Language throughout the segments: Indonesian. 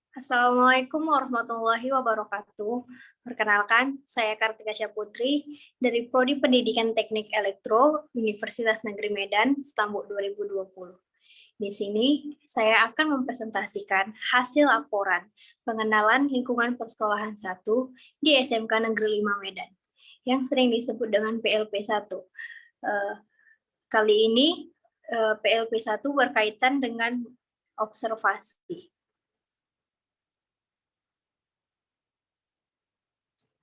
Assalamualaikum warahmatullahi wabarakatuh. Perkenalkan, saya Kartika Putri dari Prodi Pendidikan Teknik Elektro, Universitas Negeri Medan, Stambuk 2020. Di sini, saya akan mempresentasikan hasil laporan pengenalan lingkungan persekolahan 1 di SMK Negeri 5 Medan, yang sering disebut dengan PLP 1. Kali ini, PLP 1 berkaitan dengan observasi.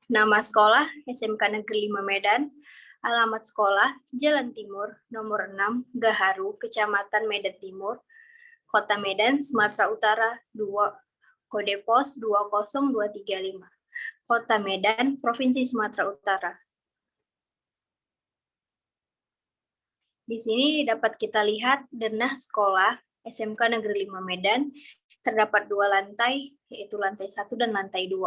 Nama sekolah SMK Negeri 5 Medan, alamat sekolah Jalan Timur, nomor 6, Gaharu, Kecamatan Medan Timur, Kota Medan, Sumatera Utara, 2, kode pos 20235, Kota Medan, Provinsi Sumatera Utara. Di sini dapat kita lihat denah sekolah SMK Negeri 5 Medan, terdapat 2 lantai, yaitu lantai 1 dan lantai 2.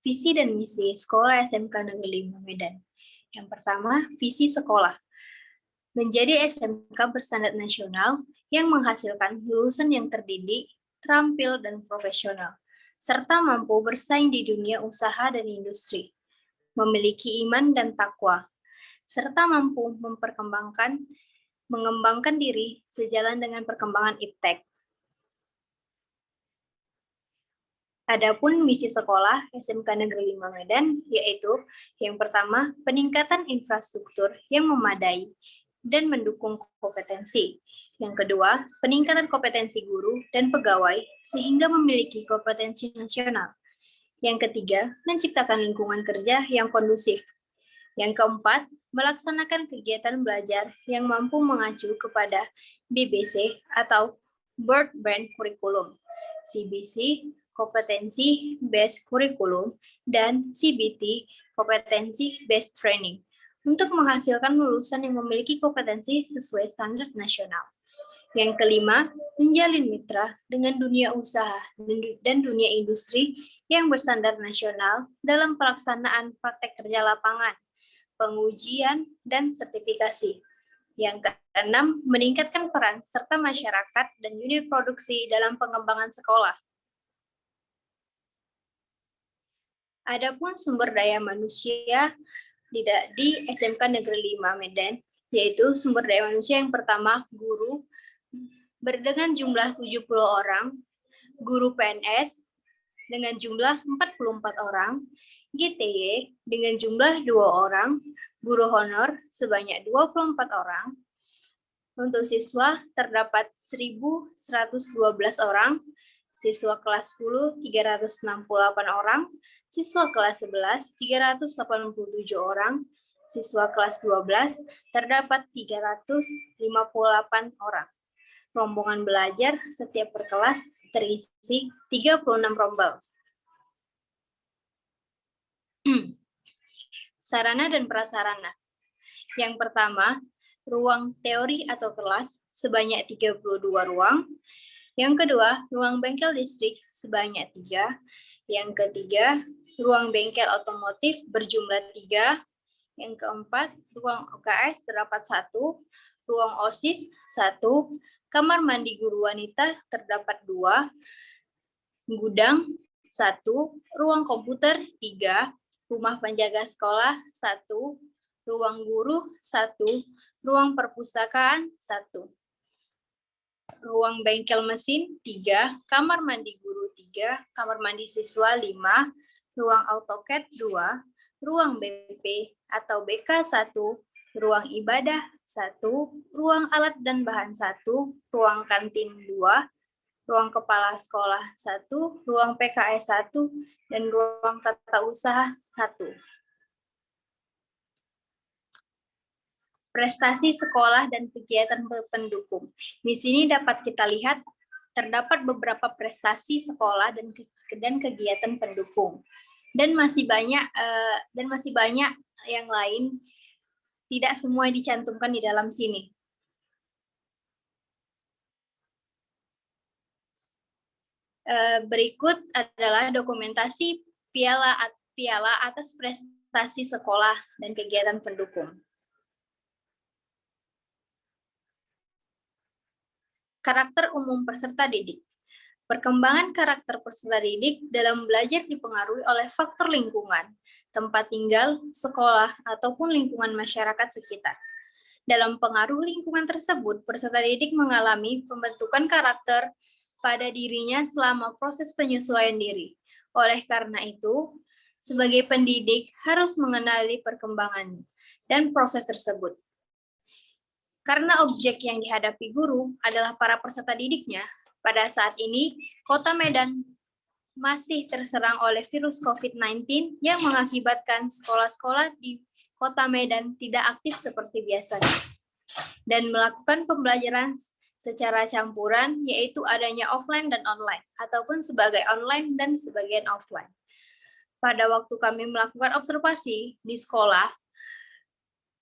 Visi dan misi sekolah SMK Negeri 5 Medan. Yang pertama, visi sekolah. Menjadi SMK berstandar nasional yang menghasilkan lulusan yang terdidik, terampil, dan profesional, serta mampu bersaing di dunia usaha dan industri, memiliki iman dan takwa, serta mampu mengembangkan diri sejalan dengan perkembangan iptek. Adapun misi sekolah SMK Negeri 5 Medan yaitu yang pertama, peningkatan infrastruktur yang memadai dan mendukung kompetensi. Yang kedua, peningkatan kompetensi guru dan pegawai sehingga memiliki kompetensi nasional. Yang ketiga, menciptakan lingkungan kerja yang kondusif. Yang keempat, melaksanakan kegiatan belajar yang mampu mengacu kepada BBC atau Broad Band Curriculum, CBC, kompetensi based curriculum, dan CBT, kompetensi based training, untuk menghasilkan lulusan yang memiliki kompetensi sesuai standar nasional. Yang kelima, menjalin mitra dengan dunia usaha dan dunia industri yang berstandar nasional dalam pelaksanaan praktek kerja lapangan, pengujian, dan sertifikasi. Yang keenam, meningkatkan peran serta masyarakat dan unit produksi dalam pengembangan sekolah. Adapun sumber daya manusia di SMK Negeri 5 Medan, yaitu sumber daya manusia yang pertama, guru, dengan jumlah 70 orang, guru PNS dengan jumlah 44 orang, GTY dengan jumlah 2 orang, guru honor sebanyak 24 orang. Untuk siswa terdapat 1.112 orang, siswa kelas 10 368 orang, siswa kelas 11 387 orang, siswa kelas 12 terdapat 358 orang. Rombongan belajar setiap per kelas terisi 36 rombel. Sarana dan prasarana. Yang pertama, ruang teori atau kelas sebanyak 32 ruang. Yang kedua, ruang bengkel listrik sebanyak 3. Yang ketiga, ruang bengkel otomotif berjumlah 3. Yang keempat, ruang UKS terdapat 1, ruang OSIS 1, kamar mandi guru wanita terdapat 2, gudang 1, ruang komputer 3, rumah penjaga sekolah 1, ruang guru 1, ruang perpustakaan 1, ruang bengkel mesin 3, kamar mandi guru 3, kamar mandi siswa 5, ruang AutoCAD 2, ruang BP atau BK 1, ruang ibadah 1, ruang alat dan bahan 1, ruang kantin 2, ruang kepala sekolah 1, ruang PKS 1, dan ruang tata usaha 1. Prestasi sekolah dan kegiatan pendukung. Di sini dapat kita lihat terdapat beberapa prestasi sekolah dan kegiatan pendukung. Dan masih banyak yang lain, tidak semua dicantumkan di dalam sini. Berikut adalah dokumentasi piala atas prestasi sekolah dan kegiatan pendukung. Karakter umum peserta didik. Perkembangan karakter peserta didik dalam belajar dipengaruhi oleh faktor lingkungan, tempat tinggal, sekolah, ataupun lingkungan masyarakat sekitar. Dalam pengaruh lingkungan tersebut, peserta didik mengalami pembentukan karakter pada dirinya selama proses penyesuaian diri. Oleh karena itu, sebagai pendidik harus mengenali perkembangan dan proses tersebut. Karena objek yang dihadapi guru adalah para peserta didiknya, pada saat ini Kota Medan masih terserang oleh virus COVID-19 yang mengakibatkan sekolah-sekolah di Kota Medan tidak aktif seperti biasanya dan melakukan pembelajaran secara campuran, yaitu adanya offline dan online, ataupun sebagai online dan sebagian offline. Pada waktu kami melakukan observasi di sekolah,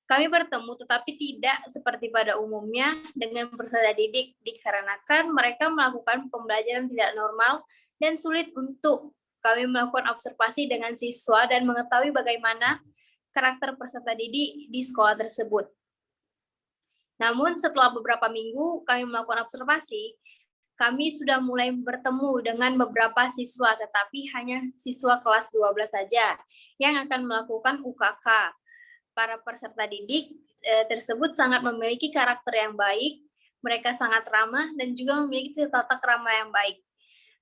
kami bertemu tetapi tidak seperti pada umumnya dengan peserta didik dikarenakan mereka melakukan pembelajaran tidak normal dan sulit untuk kami melakukan observasi dengan siswa dan mengetahui bagaimana karakter peserta didik di sekolah tersebut. Namun setelah beberapa minggu kami melakukan observasi, kami sudah mulai bertemu dengan beberapa siswa, tetapi hanya siswa kelas 12 saja yang akan melakukan UKK. Para peserta didik tersebut sangat memiliki karakter yang baik, mereka sangat ramah dan juga memiliki tata krama yang baik.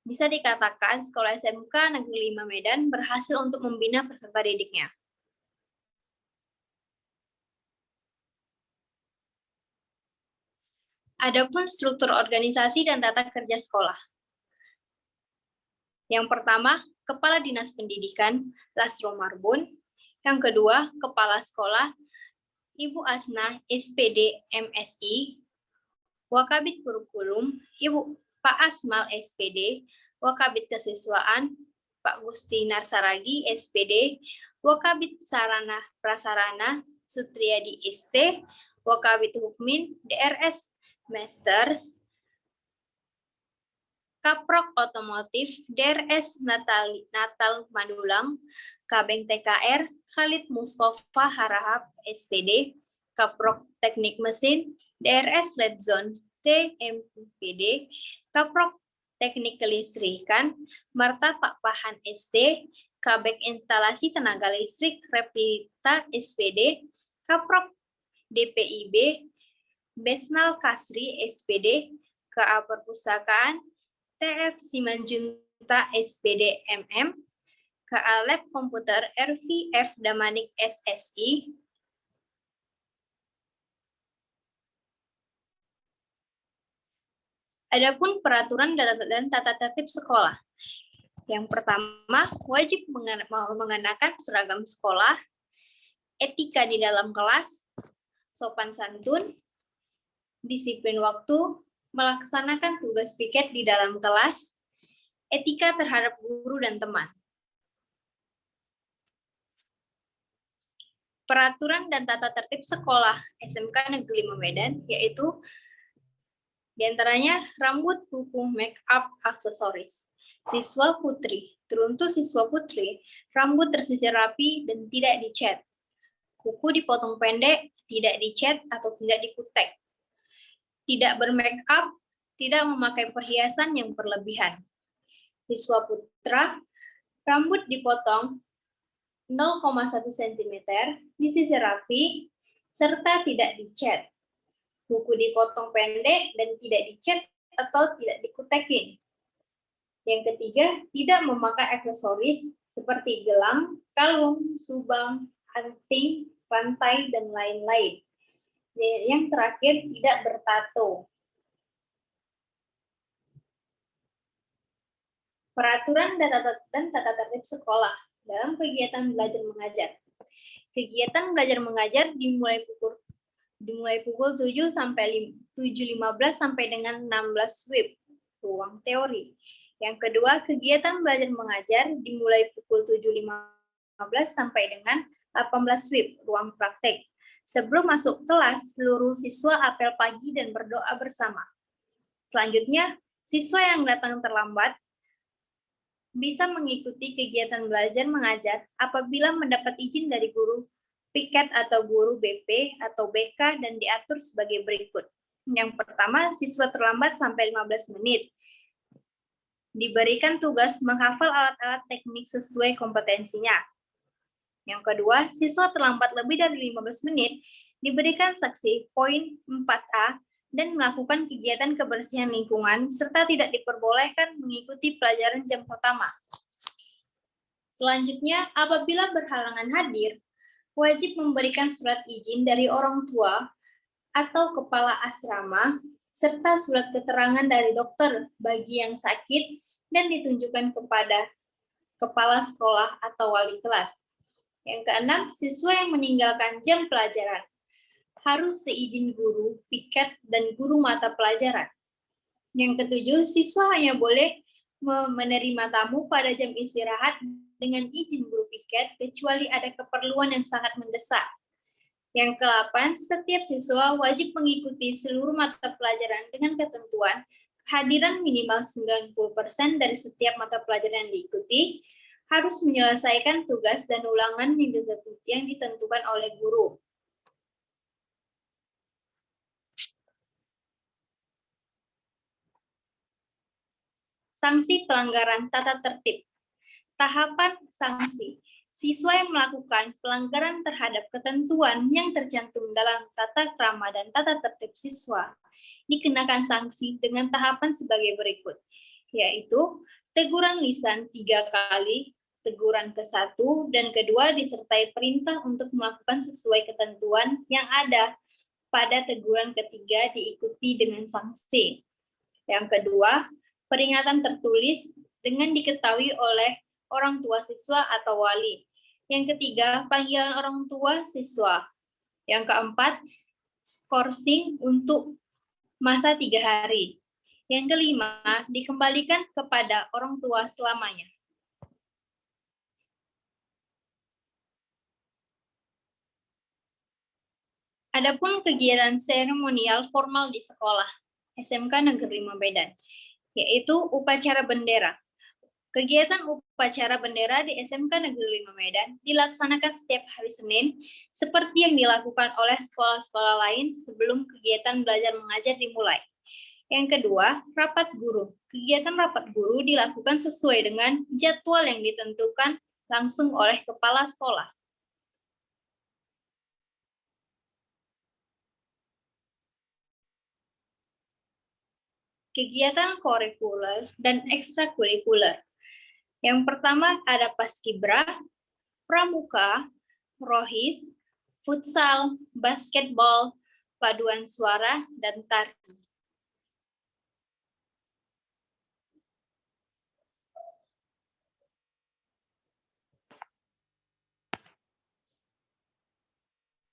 Bisa dikatakan Sekolah SMK Negeri 5 Medan berhasil untuk membina peserta didiknya. Adapun struktur organisasi dan tata kerja sekolah. Yang pertama, Kepala Dinas Pendidikan, Lasro Marbun. Yang kedua, Kepala Sekolah, Ibu Asna, SPD, MSI. Wakabit Kurikulum, Ibu Pak Asmal, SPD. Wakabit Kesiswaan, Pak Gusti Narsaragi, SPD. Wakabit Sarana Prasarana, Sutriyadi, ST. Wakabit Hukmin, DRS Master. Kaprok Otomotif, DRS Natal Madulang. Kabeng TKR, Khalid Mustafa Harahap, SPD, Kaprok Teknik Mesin, DRS Ledzon, TMPD, Kaprok Teknik Kelistrikan, Marta Pak Pahan, SD, Kabek Instalasi Tenaga Listrik, Replita, SPD, Kaprok DPIB, Besnal Kasri, SPD, KA Perpustakaan, TF Simanjunta, SPD, MM, KA Lab Komputer RVF Damanik SSI. Adapun peraturan dan tata tertib sekolah. Yang pertama, wajib mengenakan seragam sekolah, etika di dalam kelas, sopan santun, disiplin waktu, melaksanakan tugas piket di dalam kelas, etika terhadap guru dan teman. Peraturan dan tata tertib sekolah SMK Negeri 5 Medan, yaitu diantaranya rambut, kuku, make up, aksesoris. Siswa putri, teruntuk siswa putri, rambut tersisir rapi dan tidak dicat. Kuku dipotong pendek, tidak dicat atau tidak dikutek. Tidak bermake up, tidak memakai perhiasan yang berlebihan. Siswa putra, rambut dipotong 0,1 cm, disisir rapi, serta tidak dicat. Kuku dipotong pendek dan tidak dicat atau tidak dikutekin. Yang ketiga, tidak memakai aksesoris seperti gelang, kalung, subang, anting, pantai, dan lain-lain. Yang terakhir, tidak bertato. Peraturan dan tata tertib sekolah dalam kegiatan belajar mengajar. Kegiatan belajar mengajar dimulai pukul 7 sampai 7.15 sampai dengan 16 WIB, ruang teori. Yang kedua, kegiatan belajar mengajar dimulai pukul 7.15 sampai dengan 18 WIB, ruang praktek. Sebelum masuk kelas, seluruh siswa apel pagi dan berdoa bersama. Selanjutnya, siswa yang datang terlambat bisa mengikuti kegiatan belajar mengajar apabila mendapat izin dari guru piket atau guru BP atau BK dan diatur sebagai berikut. Yang pertama, siswa terlambat sampai 15 menit. Diberikan tugas menghafal alat-alat teknik sesuai kompetensinya. Yang kedua, siswa terlambat lebih dari 15 menit, diberikan sanksi poin 4A dan melakukan kegiatan kebersihan lingkungan, serta tidak diperbolehkan mengikuti pelajaran jam pertama. Selanjutnya, apabila berhalangan hadir, wajib memberikan surat izin dari orang tua atau kepala asrama, serta surat keterangan dari dokter bagi yang sakit dan ditunjukkan kepada kepala sekolah atau wali kelas. Yang keenam, siswa yang meninggalkan jam pelajaran harus seizin guru, piket, dan guru mata pelajaran. Yang ketujuh, siswa hanya boleh menerima tamu pada jam istirahat dengan izin guru piket, kecuali ada keperluan yang sangat mendesak. Yang ke-8, setiap siswa wajib mengikuti seluruh mata pelajaran dengan ketentuan kehadiran minimal 90% dari setiap mata pelajaran yang diikuti, harus menyelesaikan tugas dan ulangan yang ditentukan oleh guru. Sanksi pelanggaran tata tertib. Tahapan sanksi. Siswa yang melakukan pelanggaran terhadap ketentuan yang tercantum dalam tata krama dan tata tertib siswa dikenakan sanksi dengan tahapan sebagai berikut, yaitu teguran lisan 3 kali, teguran ke-1 dan kedua disertai perintah untuk melakukan sesuai ketentuan yang ada pada teguran ketiga diikuti dengan sanksi. Yang kedua, peringatan tertulis dengan diketahui oleh orang tua siswa atau wali. Yang ketiga, panggilan orang tua siswa. Yang keempat, skorsing untuk masa 3 hari. Yang kelima, dikembalikan kepada orang tua selamanya. Adapun kegiatan seremonial formal di sekolah SMK Negeri 5 Medan, yaitu upacara bendera. Kegiatan upacara bendera di SMK Negeri 5 Medan dilaksanakan setiap hari Senin, seperti yang dilakukan oleh sekolah-sekolah lain sebelum kegiatan belajar mengajar dimulai. Yang kedua, rapat guru. Kegiatan rapat guru dilakukan sesuai dengan jadwal yang ditentukan langsung oleh kepala sekolah. Kegiatan kurikuler dan ekstrakurikuler. Yang pertama ada paskibra, pramuka, rohis, futsal, basketball, paduan suara, dan tari.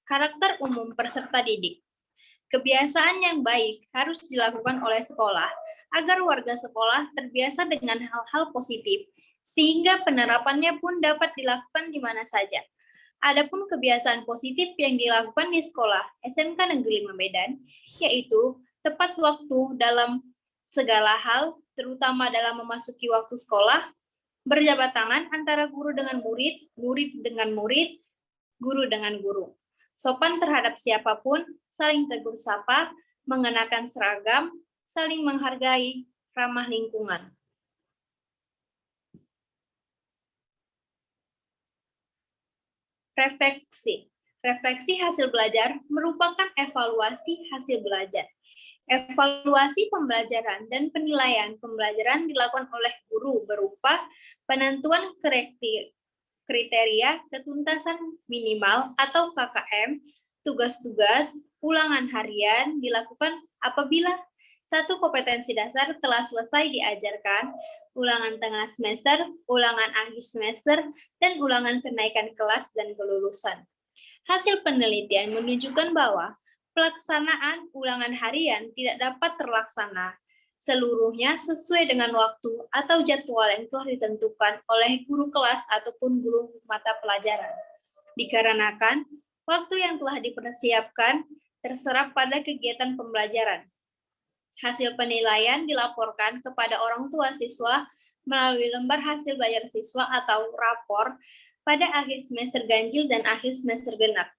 Karakter umum peserta didik. Kebiasaan yang baik harus dilakukan oleh sekolah agar warga sekolah terbiasa dengan hal-hal positif, sehingga penerapannya pun dapat dilakukan di mana saja. Adapun kebiasaan positif yang dilakukan di sekolah SMK Negeri 5 Medan, yaitu tepat waktu dalam segala hal, terutama dalam memasuki waktu sekolah, berjabat tangan antara guru dengan murid, murid dengan murid, guru dengan guru. Sopan terhadap siapapun, saling tegur sapa, mengenakan seragam, saling menghargai, ramah lingkungan. Refleksi. Refleksi hasil belajar merupakan evaluasi hasil belajar. Evaluasi pembelajaran dan penilaian pembelajaran dilakukan oleh guru berupa penentuan kriteria ketuntasan minimal atau KKM, tugas-tugas, ulangan harian dilakukan apabila satu kompetensi dasar telah selesai diajarkan, ulangan tengah semester, ulangan akhir semester, dan ulangan kenaikan kelas dan kelulusan. Hasil penelitian menunjukkan bahwa pelaksanaan ulangan harian tidak dapat terlaksana seluruhnya sesuai dengan waktu atau jadwal yang telah ditentukan oleh guru kelas ataupun guru mata pelajaran. Dikarenakan waktu yang telah dipersiapkan terserap pada kegiatan pembelajaran. Hasil penilaian dilaporkan kepada orang tua siswa melalui lembar hasil belajar siswa atau rapor pada akhir semester ganjil dan akhir semester genap.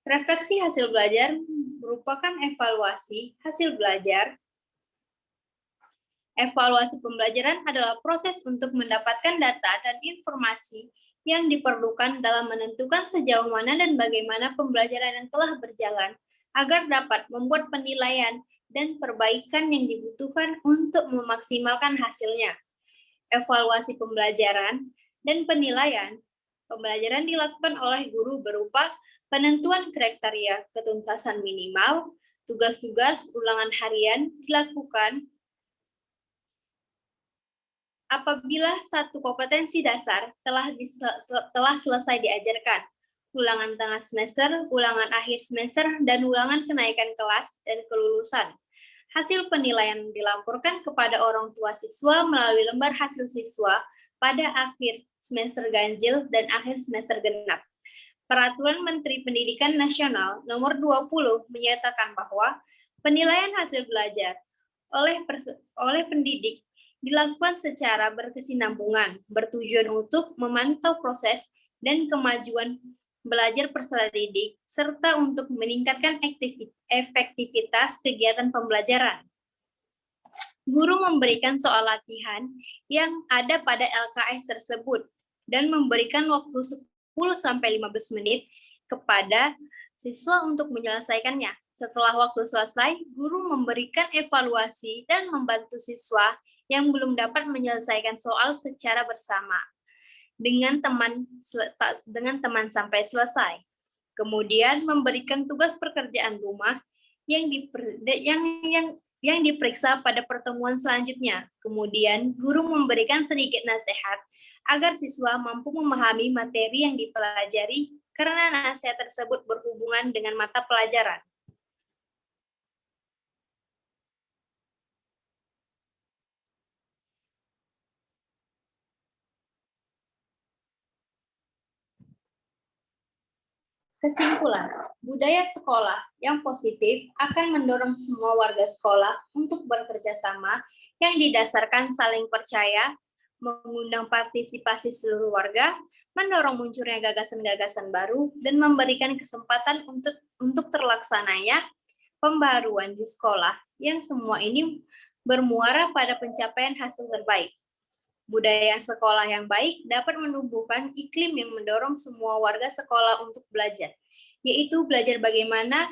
Refleksi hasil belajar merupakan evaluasi hasil belajar. Evaluasi pembelajaran adalah proses untuk mendapatkan data dan informasi yang diperlukan dalam menentukan sejauh mana dan bagaimana pembelajaran yang telah berjalan agar dapat membuat penilaian dan perbaikan yang dibutuhkan untuk memaksimalkan hasilnya. Evaluasi pembelajaran dan penilaian pembelajaran dilakukan oleh guru berupa penentuan kriteria ketuntasan minimal, tugas-tugas ulangan harian dilakukan apabila satu kompetensi dasar telah selesai diajarkan, ulangan tengah semester, ulangan akhir semester, dan ulangan kenaikan kelas dan kelulusan. Hasil penilaian dilaporkan kepada orang tua siswa melalui lembar hasil siswa pada akhir semester ganjil dan akhir semester genap. Peraturan Menteri Pendidikan Nasional Nomor 20 menyatakan bahwa penilaian hasil belajar oleh pendidik dilakukan secara berkesinambungan, bertujuan untuk memantau proses dan kemajuan belajar peserta didik, serta untuk meningkatkan efektivitas kegiatan pembelajaran. Guru memberikan soal latihan yang ada pada LKS tersebut dan memberikan waktu 10-15 menit kepada siswa untuk menyelesaikannya. Setelah waktu selesai, guru memberikan evaluasi dan membantu siswa yang belum dapat menyelesaikan soal secara bersama dengan teman sampai selesai. Kemudian memberikan tugas pekerjaan rumah yang diperiksa pada pertemuan selanjutnya. Kemudian guru memberikan sedikit nasihat agar siswa mampu memahami materi yang dipelajari karena nasihat tersebut berhubungan dengan mata pelajaran. Kesimpulan, budaya sekolah yang positif akan mendorong semua warga sekolah untuk bekerja sama yang didasarkan saling percaya, mengundang partisipasi seluruh warga, mendorong munculnya gagasan-gagasan baru, dan memberikan kesempatan untuk terlaksananya pembaruan di sekolah yang semua ini bermuara pada pencapaian hasil terbaik. Budaya sekolah yang baik dapat menumbuhkan iklim yang mendorong semua warga sekolah untuk belajar, yaitu belajar bagaimana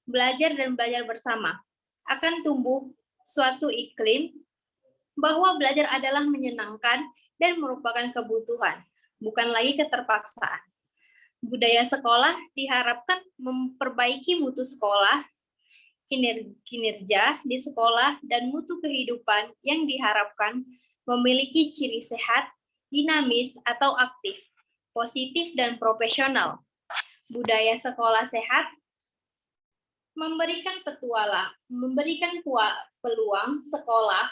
belajar dan belajar bersama. Akan tumbuh suatu iklim bahwa belajar adalah menyenangkan dan merupakan kebutuhan, bukan lagi keterpaksaan. Budaya sekolah diharapkan memperbaiki mutu sekolah, kinerja di sekolah, dan mutu kehidupan yang diharapkan memiliki ciri sehat, dinamis atau aktif, positif dan profesional. Budaya sekolah sehat memberikan peluang sekolah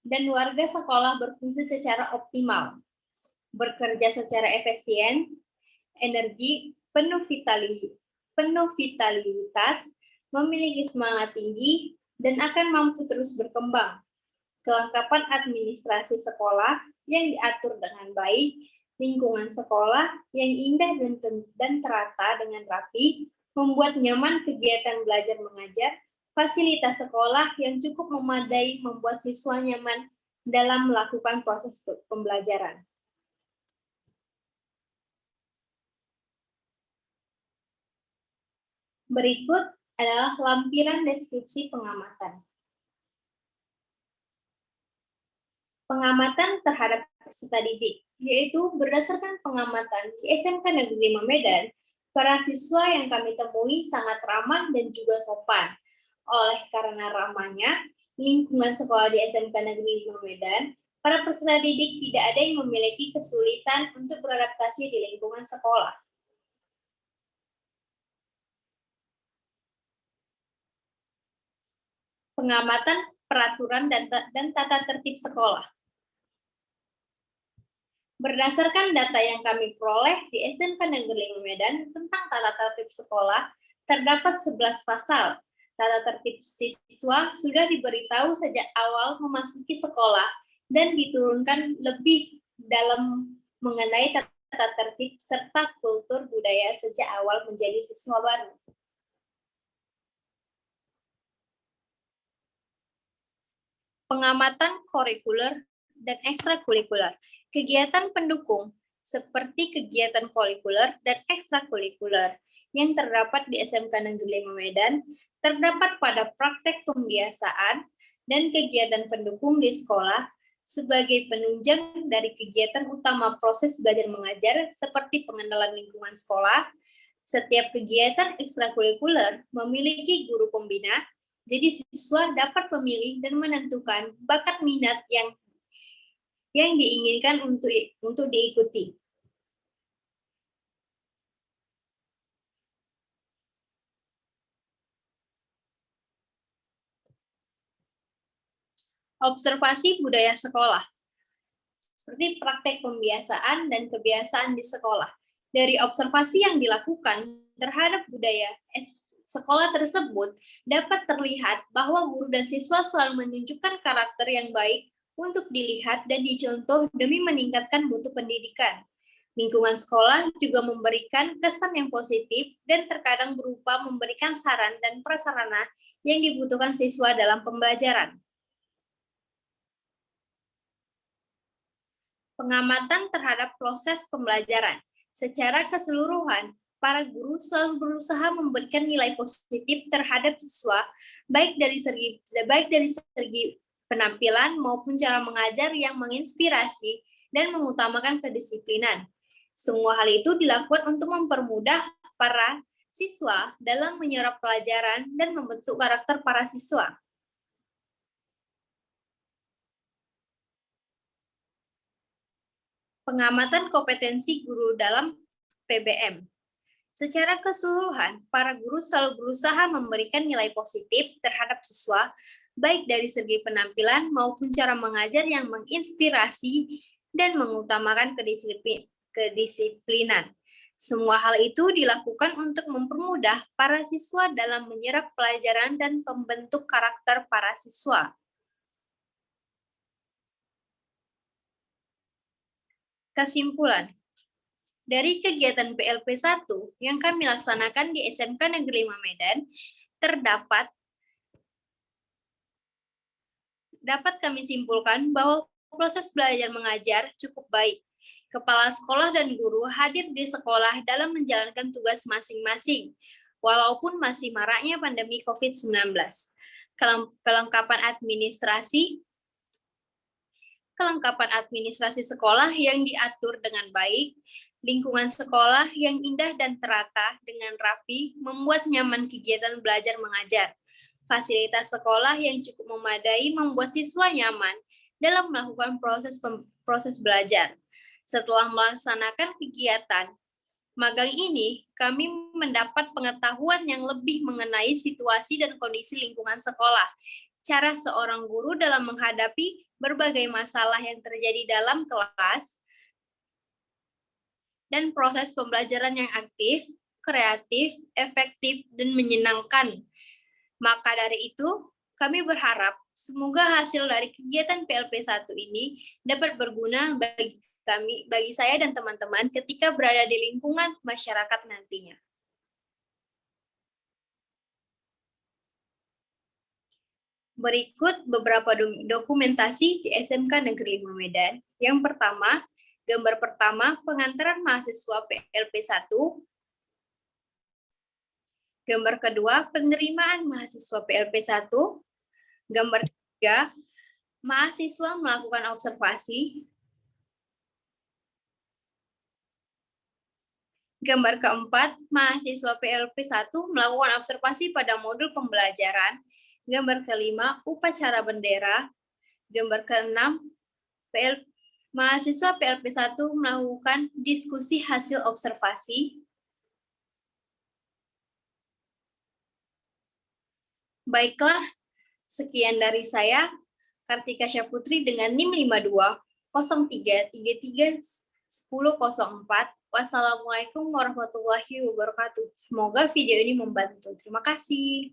dan warga sekolah berfungsi secara optimal, bekerja secara efisien, energi, penuh vitalitas, memiliki semangat tinggi, dan akan mampu terus berkembang. Kelengkapan administrasi sekolah yang diatur dengan baik, lingkungan sekolah yang indah dan terata dengan rapi, membuat nyaman kegiatan belajar mengajar, fasilitas sekolah yang cukup memadai membuat siswa nyaman dalam melakukan proses pembelajaran. Berikut adalah lampiran deskripsi pengamatan. Pengamatan terhadap peserta didik, yaitu berdasarkan pengamatan di SMK Negeri 5 Medan, para siswa yang kami temui sangat ramah dan juga sopan. Oleh karena ramahnya, lingkungan sekolah di SMK Negeri 5 Medan, para peserta didik tidak ada yang memiliki kesulitan untuk beradaptasi di lingkungan sekolah. Pengamatan peraturan dan tata tertib sekolah. Berdasarkan data yang kami peroleh di SMK Negeri 5 Medan tentang tata tertib sekolah, terdapat 11 pasal. Tata tertib siswa sudah diberitahu sejak awal memasuki sekolah dan diturunkan lebih dalam mengenai tata tata tertib serta kultur budaya sejak awal menjadi siswa baru. Pengamatan kurikuler dan ekstrakurikuler. Kegiatan pendukung seperti kegiatan kurikuler dan ekstrakurikuler yang terdapat di SMK Negeri 5 Medan terdapat pada praktek pembiasaan dan kegiatan pendukung di sekolah sebagai penunjang dari kegiatan utama proses belajar mengajar seperti pengenalan lingkungan sekolah. Setiap kegiatan ekstrakurikuler memiliki guru pembina, jadi siswa dapat memilih dan menentukan bakat minat yang diinginkan untuk diikuti. Observasi budaya sekolah, seperti praktek pembiasaan dan kebiasaan di sekolah. Dari observasi yang dilakukan terhadap budaya sekolah tersebut, dapat terlihat bahwa guru dan siswa selalu menunjukkan karakter yang baik untuk dilihat dan dicontoh demi meningkatkan mutu pendidikan. Lingkungan sekolah juga memberikan kesan yang positif dan terkadang berupa memberikan saran dan prasarana yang dibutuhkan siswa dalam pembelajaran. Pengamatan terhadap proses pembelajaran. Secara keseluruhan, para guru selalu berusaha memberikan nilai positif terhadap siswa, baik dari segi penampilan maupun cara mengajar yang menginspirasi dan mengutamakan kedisiplinan. Semua hal itu dilakukan untuk mempermudah para siswa dalam menyerap pelajaran dan membentuk karakter para siswa. Pengamatan kompetensi guru dalam PBM. Secara keseluruhan, para guru selalu berusaha memberikan nilai positif terhadap siswa, baik dari segi penampilan maupun cara mengajar yang menginspirasi dan mengutamakan kedisiplinan. Semua hal itu dilakukan untuk mempermudah para siswa dalam menyerap pelajaran dan membentuk karakter para siswa. Kesimpulan. Dari kegiatan PLP 1 yang kami laksanakan di SMK Negeri 5 Medan, dapat kami simpulkan bahwa proses belajar mengajar cukup baik. Kepala sekolah dan guru hadir di sekolah dalam menjalankan tugas masing-masing, walaupun masih maraknya pandemi COVID-19. Kelengkapan administrasi sekolah yang diatur dengan baik, lingkungan sekolah yang indah dan terata dengan rapi membuat nyaman kegiatan belajar mengajar. Fasilitas sekolah yang cukup memadai membuat siswa nyaman dalam melakukan proses belajar. Setelah melaksanakan kegiatan magang ini, kami mendapat pengetahuan yang lebih mengenai situasi dan kondisi lingkungan sekolah, cara seorang guru dalam menghadapi berbagai masalah yang terjadi dalam kelas, dan proses pembelajaran yang aktif, kreatif, efektif, dan menyenangkan. Maka dari itu, kami berharap semoga hasil dari kegiatan PLP 1 ini dapat berguna bagi saya dan teman-teman ketika berada di lingkungan masyarakat nantinya. Berikut beberapa dokumentasi di SMK Negeri 5 Medan. Yang pertama, gambar pertama, pengantaran mahasiswa PLP 1. Gambar kedua, penerimaan mahasiswa PLP 1. Gambar ketiga, mahasiswa melakukan observasi. Gambar keempat, mahasiswa PLP 1 melakukan observasi pada modul pembelajaran. Gambar kelima, upacara bendera. Gambar keenam, mahasiswa PLP 1 melakukan diskusi hasil observasi. Baiklah, sekian dari saya, Kartika Syaputri dengan NIM 5203331004. Wassalamualaikum warahmatullahi wabarakatuh. Semoga video ini membantu. Terima kasih.